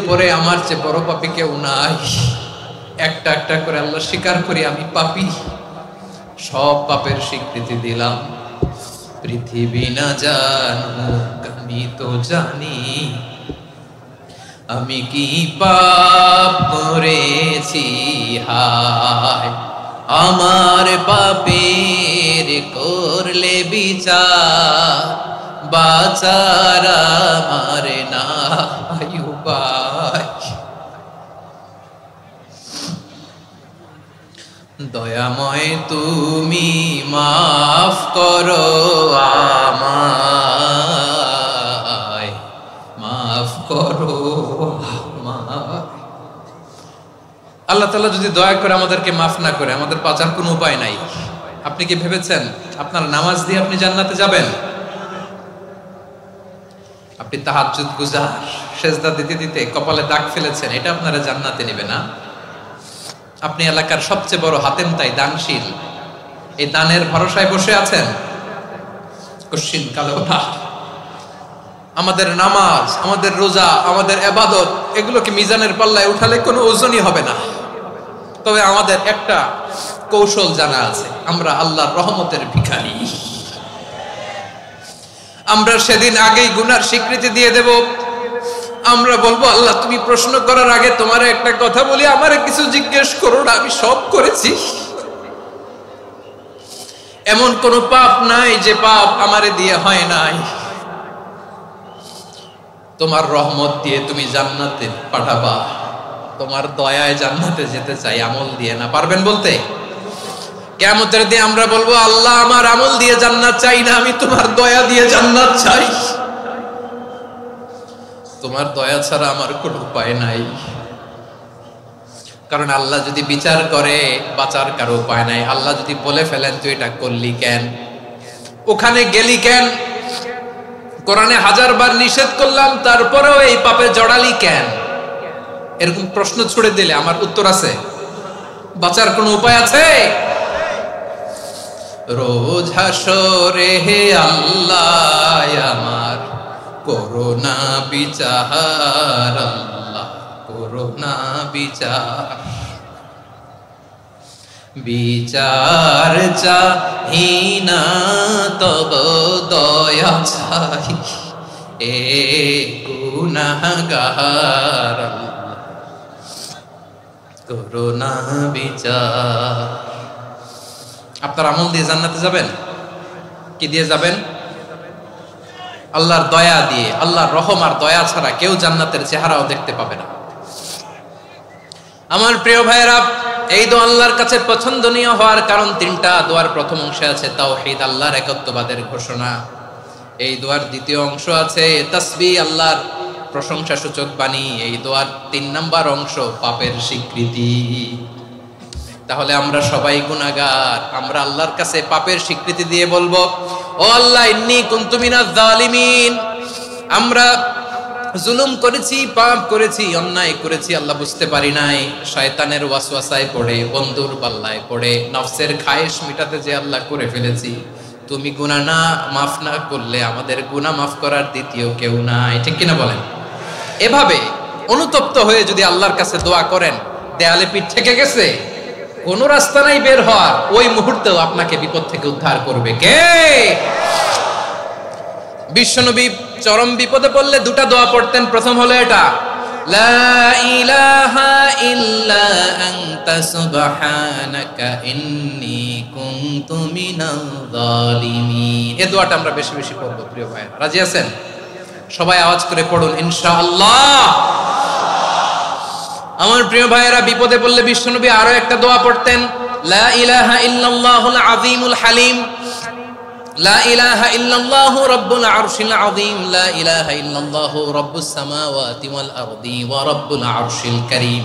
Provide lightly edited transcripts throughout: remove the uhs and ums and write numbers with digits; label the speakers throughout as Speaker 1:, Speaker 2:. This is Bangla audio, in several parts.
Speaker 1: উপরে আমার চেয়ে বড় পাপী কেউ নাই। একটা একটা করে আল্লাহ স্বীকার করি আমি পাপী, সব পাপের স্বীকৃতি দিলাম। পৃথিবী না জানুক আমি তো জানি, আমি কি পাপ করেছি হায়। আমার পাপের করলে বিচার, বাঁচার আমার নাই উপায়। দয়াময় তুমি মাফ করো আমায়, মাফ করো আমায়। আল্লাহ তাআলা যদি দয়া করে আমাদেরকে মাফ না করে, আমাদের বাঁচার কোনো উপায় নাই। আপনি কি ভেবেছেন আপনার নামাজ দিয়ে আপনি জান্নাতে যাবেন? আপনি তাহাজ্জুদ গুজার, সেজদা দিতে দিতে কপালে দাগ ফেলেছেন, এটা আপনারা জান্নাতে নেবে না? আপনি এলাকার সবচেয়ে বড় হাতেম তাই দানশীল, এই দানের ভরসায় বসে আছেন কশিন কালো না। আমাদের নামাজ, আমাদের রোজা, আমাদের ইবাদত, এগুলোকে মিজানের পাল্লায় উঠালে কোনো ওজনই হবে না। তবে আমাদের একটা কৌশল জানা আছে, আমরা আল্লাহর রহমতের ভিখারি। আমরা সেদিন আগেই গুনার স্বীকৃতি দিয়ে দেব। আমরা বলবো আল্লাহ তুমি প্রশ্ন করার আগে তোমার একটা কথা বলি, আমারে কিছু জিজ্ঞেস করো না, আমি সব করেছি। এমন কোন পাপ নাই যে পাপ আমারে দিয়ে হয় নাই। তোমার রহমত দিয়ে তুমি জান্নাতে পাঠাবা, তোমার দয়ায় জান্নাতে যেতে চাই, আমল দিয়ে না। পারবেন বলতে? কিয়ামতের দিন আমরা বলবো আল্লাহ আমার আমল দিয়ে জান্নাত চাই না, আমি তোমার দয়া দিয়ে জান্নাত চাই। তোমার দয়া ছাড়া আমার কোনো উপায় নাই। কারণ আল্লাহ যদি বিচার করে বাঁচার কারো উপায় নাই। আল্লাহ যদি বলে ফেলেন তুই এটা করলি কেন, ওখানে গেলি কেন, কোরআনে 1000 বার নিষেধ করলাম তারপরেও এই পাপে জড়ালি কেন, এরকম প্রশ্ন ছুড়ে দিলে আমার উত্তর আছে? বাঁচার কোনো উপায় আছে? রোজ হাসরে হে আল্লাহ আমার করোনা বিচার, আল্লাহ করোনা বিচার। বিচার চাহি না তব দয়া চাই, এ গুনাহগার, আল্লাহ করোনা বিচার। আপনার আমল দিয়ে জান্নাতে যাবেন? কি দিয়ে যাবেন? আল্লাহর দয়া দিয়ে। আল্লাহর রহম আর দয়া ছাড়া কেউ জান্নাতের চেহারাও দেখতে পাবে না। আমার প্রিয় ভাইয়েরা, এই দোয়া আল্লাহর কাছে পছন্দনীয় হওয়ার কারণ 3টা। দোয়ার প্রথম অংশে আছে তাওহীদ, আল্লাহর একত্ববাদের ঘোষণা। এই দোয়ার দ্বিতীয় অংশ আছে তাসবিহ, আল্লাহর প্রশংসা সূচক বাণী। এই দোয়ার 3 নাম্বার অংশ পাপের স্বীকৃতি। তাহলে আমরা সবাই গুনাহগার। আমরা আল্লাহর কাছে পাপের স্বীকৃতি দিয়ে বলবো, ও আল্লাহ ইন্নী কুনতু মিনাজ জালিমিন, আমরা জুলুম করেছি, পাপ করেছি, অন্যায় করেছি, আল্লাহ বুঝতে পারি নাই। শয়তানের ওয়াসওয়াসায় পড়ে, বন্ধুর পাল্লায় পড়ে, নফসের খায়েশ মিটাতে যে আল্লাহ করে ফেলেছি। তুমি গুনাহ না মাফ না করলে আমাদের গুনাহ মাফ করার দ্বিতীয় কেউ নাই। ঠিক কিনা বলেন? এভাবে অনুতপ্ত হয়ে যদি আল্লাহর কাছে দোয়া করেন, দেয়ালে পিঠ থেকে গেছে, কোনো রাস্তা নাই বের হওয়ার, ওই মুহূর্তেও আপনাকে বিপদ থেকে উদ্ধার করবে কে? বিশ্বনবী চরম বিপদে পড়লে 2টা দোয়া পড়তেন। প্রথম হলো এটা, লা ইলাহা ইল্লা আনতা সুবহানাকা ইন্নী কুনতু মিনাল জালিমিন। এই দোয়াটা আমরা বেশি বেশি পড়ব প্রিয় ভাইরা। রাজি আছেন? সবাই আওয়াজ করে পড়ুন ইনশাআল্লাহ। আমার প্রিয় ভাইয়েরা, বিপদে পড়লে বিশ্বনবী আরো একটা দোয়া পড়তেন, লা ইলাহা ইল্লাল্লাহুল আযীমুল হালিম, লা ইলাহা ইল্লাল্লাহু রাব্বুল আরশিল আযীম, লা ইলাহা ইল্লাল্লাহু রাব্বুস সামাওয়াতি ওয়াল আরদি ওয়া রাব্বুল আরশিল কারীম।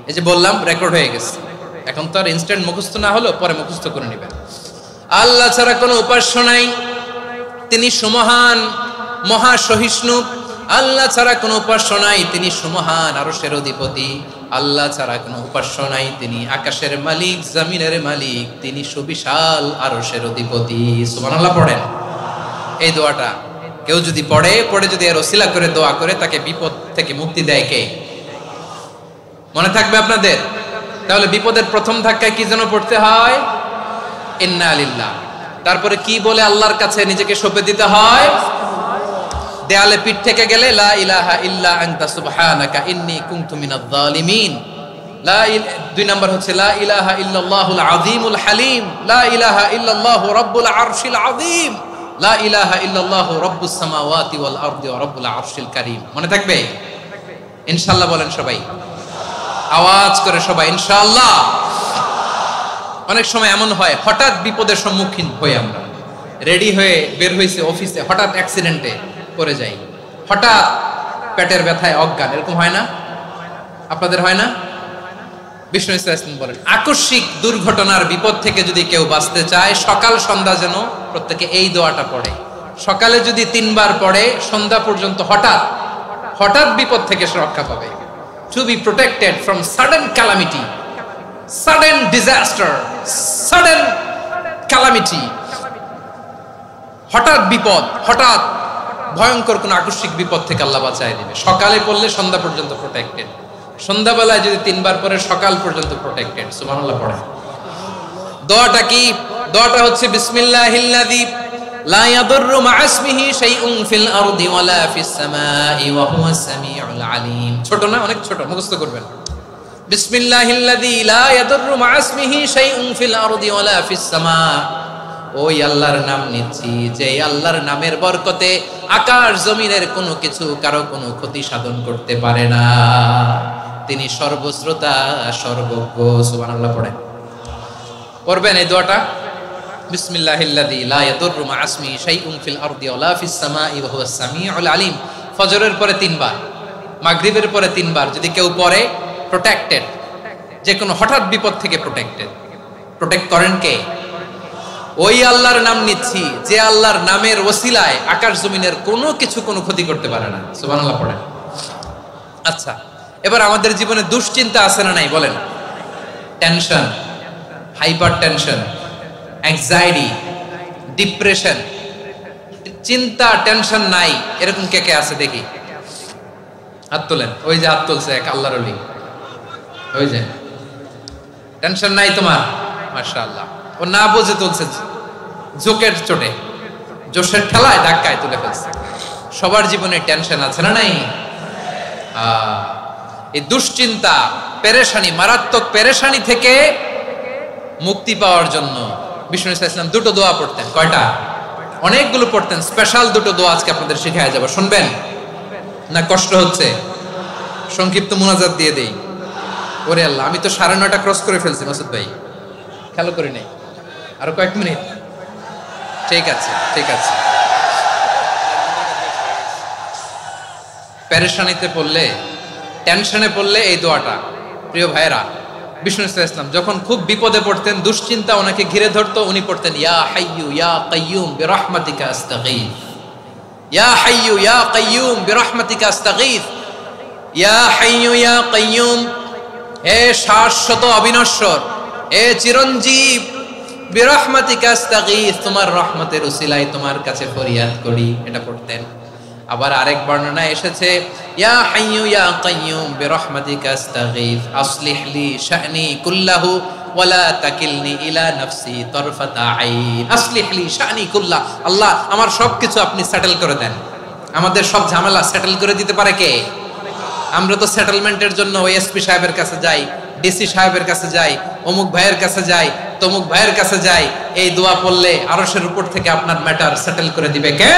Speaker 1: এই যে বললাম, রেকর্ড হয়ে গেছে। এখন তো আর ইনস্ট্যান্ট মুখস্থ না হলো, পরে মুখস্থ করে নেবেন। আল্লাহ ছাড়া কোনো উপাস্য নাই, তিনি সুমহান, মহা সহিষ্ণু। আল্লাহ ছাড়া কোনো উপাস্য নাই, তিনি সুমহান, আরশের অধিপতি। আল্লাহ ছাড়া কোনো উপাস্য নাই, তিনি আকাশের মালিক, জমিনের মালিক, তিনি সুবিশাল আরশের অধিপতি। সুবহানাল্লাহ পড়েন। এই দোয়াটা কেউ যদি পড়ে যদি এর ওসিলা করে দোয়া করে, তাকে বিপদ থেকে মুক্তি দেয় কে? মনে থাকবে আপনাদের? তাহলে বিপদের প্রথম ধাক্কায় কি যেন পড়তে হয়? ইন্না লিল্লাহ। তারপরে কি বলে আল্লাহর কাছে নিজেকে সঁপে দিতে হয়? দেয়ালে পিঠ থেকে গেলে লা ইলাহা ইল্লা আনতা সুবহানাকা ইন্নী কুনতু মিনাজ জালিমিন। দুই নাম্বার হচ্ছে লা ইলাহা ইল্লাল্লাহুল আযীমুল হালিম, লা ইলাহা ইল্লাল্লাহু রাব্বুল আরশিল আযীম, লা ইলাহা ইল্লাল্লাহু রাব্বুস সামাওয়াতি ওয়াল আরদি ওয়া রাব্বুল আরশিল কারীম। মনে থাকবে? ইনশাআল্লাহ বলেন সবাই, আওয়াজ করে সবাই ইনশাআল্লাহ। অনেক সময় এমন হয় হঠাৎ বিপদের সম্মুখীন হই আমরা, রেডি হয়ে বের হইছে অফিসে, হঠাৎ অ্যাক্সিডেন্টে পড়ে যাই, হঠাৎ পেটের ব্যথায় অজ্ঞান, এরকম হয় না? আপনাদের হয় না? বিষ্ণু ইসলাম বলেন আকস্মিক দুর্ঘটনার বিপদ থেকে যদি কেউ বাঁচতে চায় সকাল সন্ধ্যা যেন প্রত্যেকে এই দোয়াটা পড়ে। সকালে যদি 3 বার পড়ে সন্ধ্যা পর্যন্ত হঠাৎ হঠাৎ বিপদ থেকে সে রক্ষা পাবে। To be protected from sudden calamity, sudden disaster, sudden calamity, হঠাৎ বিপদ, হঠাৎ ভয়ঙ্কর কোন আকস্মিক বিপদ থেকে আল্লাহ বাঁচায় দিবে। সকালে পড়লে সন্ধ্যা পর্যন্ত প্রোটেক্টেড, সন্ধ্যাবেলায় যদি 3 বার পরে সকাল পর্যন্ত প্রোটেক্টেড। সুবহানাল্লাহ পড়ে। দোয়াটা কি? দোয়াটা হচ্ছে বিসমিল্লাহিল্লাযী লা ইয়াদুররু মা ইসমিহি শাইউন ফিল আরদি ওয়ালা ফিস সামাই ওয়া হুয়াস সামিউল আলিম। ছোট না? অনেক ছোট, মুখস্থ করবেন। বিসমিল্লাহিল্লাযী লা ইয়াদুররু মা ইসমিহি শাইউন ফিল আরদি ওয়ালা ফিস সামা। ওই আল্লাহর নাম নিচ্ছি যে আল্লাহর নামের বরকতে আকাশ জমিনের কোনো কিছু কারো কোনো ক্ষতি সাধন করতে পারে না। তিনি সর্বশ্রোতা সর্বজ্ঞ। সুবহানাল্লাহ পড়েন। পড়বেন এই দোয়াটা, বিসমিল্লাহিল্লাযী লা ইয়াদুররু মা ইসমিহি শাইউন ফিল আরদি ওয়ালা ফিস সামাই ওয়া হুয়াস সামিউল আলিম। ফজরের পরে 3 বার, মাগরিবের পরে 3 বার যদি কেউ পড়ে প্রোটেক্টেড, যে কোনো হঠাৎ বিপদ থেকে প্রোটেক্টেড। প্রোটেক্ট করেন কে? ওই আল্লাহর নাম নিচ্ছি যে আল্লাহর নামের ওসিলায় আকাশ জমিনের কোনো কিছু কোনো ক্ষতি করতে পারে না। সুবহানাল্লাহ পড়েন। আচ্ছা, এবার আমাদের জীবনে দুশ্চিন্তা আছে না নাই বলেন? Tension, hyper tension, anxiety, depression, চিন্তা টেনশন নাই এরকম কে কে আছে দেখি? হাত তোলেন। ওই যে হাত তুলছে এক আল্লাহর ওলি, ওই যে টেনশন নাই তোমার, মাশাআল্লাহ। ও না বুঝে তুলছে, জোকের চোটে, জোশের ঠেলায় ধাক্কায় তুলে ফেলছে। সবার জীবনে টেনশন আছে না নাই? এই দুশ্চিন্তা, পেরেশানি, মারাত্মক পেরেশানি থেকে মুক্তি পাওয়ার জন্য বিষ্ণু ইসলাম 2টো দোয়া পড়তেন। কয়টা? অনেকগুলো পড়তেন। স্পেশাল 2টো দোয়া আজকে আপনাদের শিখায় যাব, শুনবেন না? কষ্ট হচ্ছে? সংক্ষিপ্ত মুনাজাত দিয়ে দেই। ওরে আল্লাহ, আমি তো 9:30 ক্রস করে ফেলছি মাসুদ ভাই, খেয়াল করি নাই। আরো কয়েক মিনিট? ঠিক আছে, ঠিক আছে। পেরেশানিতে পড়লে, টেনশনে পড়লে এই দোয়াটা, প্রিয় ভাইরা, বিষ্ণু ইসলাম যখন খুব বিপদে পড়তেন, দুশ্চিন্তা ওনাকে ঘিরে ধরতো, উনি পড়তেন ইয়া হাইয়ু ইয়া কাইয়ুম বিরহমাতিকা আস্তাগীথ, ইয়া হাইয়ু ইয়া কাইয়ুম বিরহমাতিকা আস্তাগীথ, ইয়া হাইয়ু ইয়া কাইয়ুম, হে শাশ্বত অবিনশ্বর, হে চিরঞ্জীব, বিরহমাতিকা আস্তাগীথ, তোমার রহমতের উসিলায় তোমার কাছে ফরিয়াদ করি। এটা পড়তেন। আবার আরেক বর্ণনায় এসেছে ইয়া হাইয়ু ইয়া কাইয়ুম বিরহমাতিকা আস্তাগীথ আসলিহ লি শা'নি কুল্লাহু ওয়ালা তাকিলনি ইলা নাফসি তারফাতা আইন। আসলিহ লি শা'নি কুল্লাহ, আল্লাহ আমার সবকিছু আপনি সেটেল করে দেন। আমাদের সব ঝামেলা সেটেল করে দিতে পারে কে? আমরা তো সেটেলমেন্টের জন্য ওএসপি সাহেবের কাছে যাই, ডিসি সাহেবের কাছে যাই, অমুক ভাইয়ের কাছে যাই, তমুক ভাইয়ের কাছে যাই। এই দোয়া পড়লে আরশের উপর থেকে আপনার ম্যাটার সেটেল করে দিবে কে?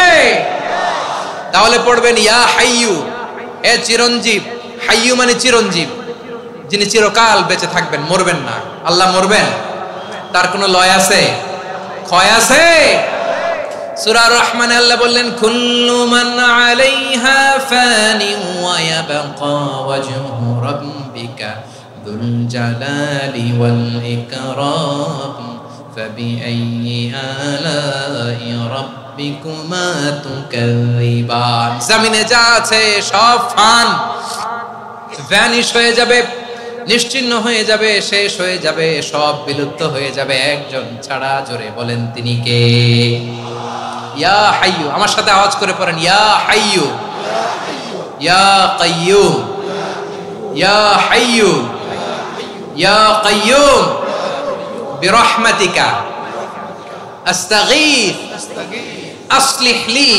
Speaker 1: তাহলে পড়বেন ইয়া হাইয়ু, এ চিরঞ্জীব। হাইয়ু মানে চিরঞ্জীব, যিনি চিরকাল বেঁচে থাকবেন, মরবেন না। আল্লাহ মরবেন? তার কোনো লয় আছে? ক্ষয় আছে? সূরা রহমানে আল্লাহ বললেন কুল্লু মান আলাইহা ফানি ওয়া ইয়াবকা ওয়াজহু রাব্বিকা যুল জালালি ওয়াল ইকরাম ফাবিআইয়ি আলাই রাব্বিকুমা তুকাযিবান। জমিনে যা আছে সব ফান, ভ্যানিশ হয়ে যাবে, নিশ্চিহ্ন হয়ে যাবে, শেষ হয়ে যাবে, সব বিলুপ্ত হয়ে যাবে, একজন ছাড়া। জোরে বলেন তিনি কে? ইয়া হাইয়ু। আমার সাথে আওয়াজ করে পড়েন ইয়া হাইয়ু ইয়া কাইয়ুম ইয়া হাইয়ু ইয়া কাইয়ুম বিরহমাতিকা আস্তাগীথ আসলিহ লি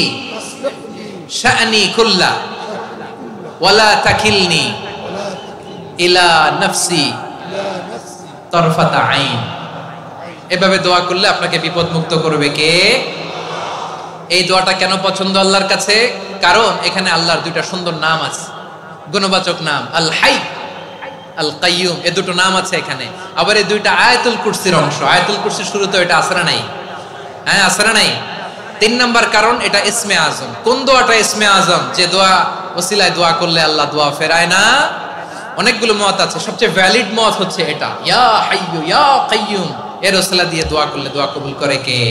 Speaker 1: শা'নি কুল্লা ওয়ালা তাকিলনি ইলা নাফসি তরফাতা আইন। এভাবে দোয়া করলে আপনাকে বিপদ মুক্ত করবে কে? এই দোয়াটা কেন পছন্দ আল্লাহর কাছে? কারণ এখানে আল্লাহর দুইটা সুন্দর নাম আছে, গুণবাচক নাম, আল হাই, আল কাইয়ুম, এই দুটো নাম আছে এখানে। আবার এই দুইটা আয়াতুল কুরসির অংশ। আয়াতুল কুরসির শুরুতে এটা আসরা নাই? হ্যাঁ, আসরা নাই। 3 নাম্বার কারণ, এটা ইসমে আজম। কোন দোয়াটা ইসমে আজম? যে দোয়া ওসিলায় দোয়া করলে আল্লাহ দোয়া ফেরায় না। অনেকগুলো মত আছে, সবচেয়ে ভ্যালিড মত হচ্ছে এটা, ইয়া হাইয়ু ইয়া কাইয়ুম। এর ওসিলা দিয়ে দোয়া করলে দোয়া কবুল করে কে?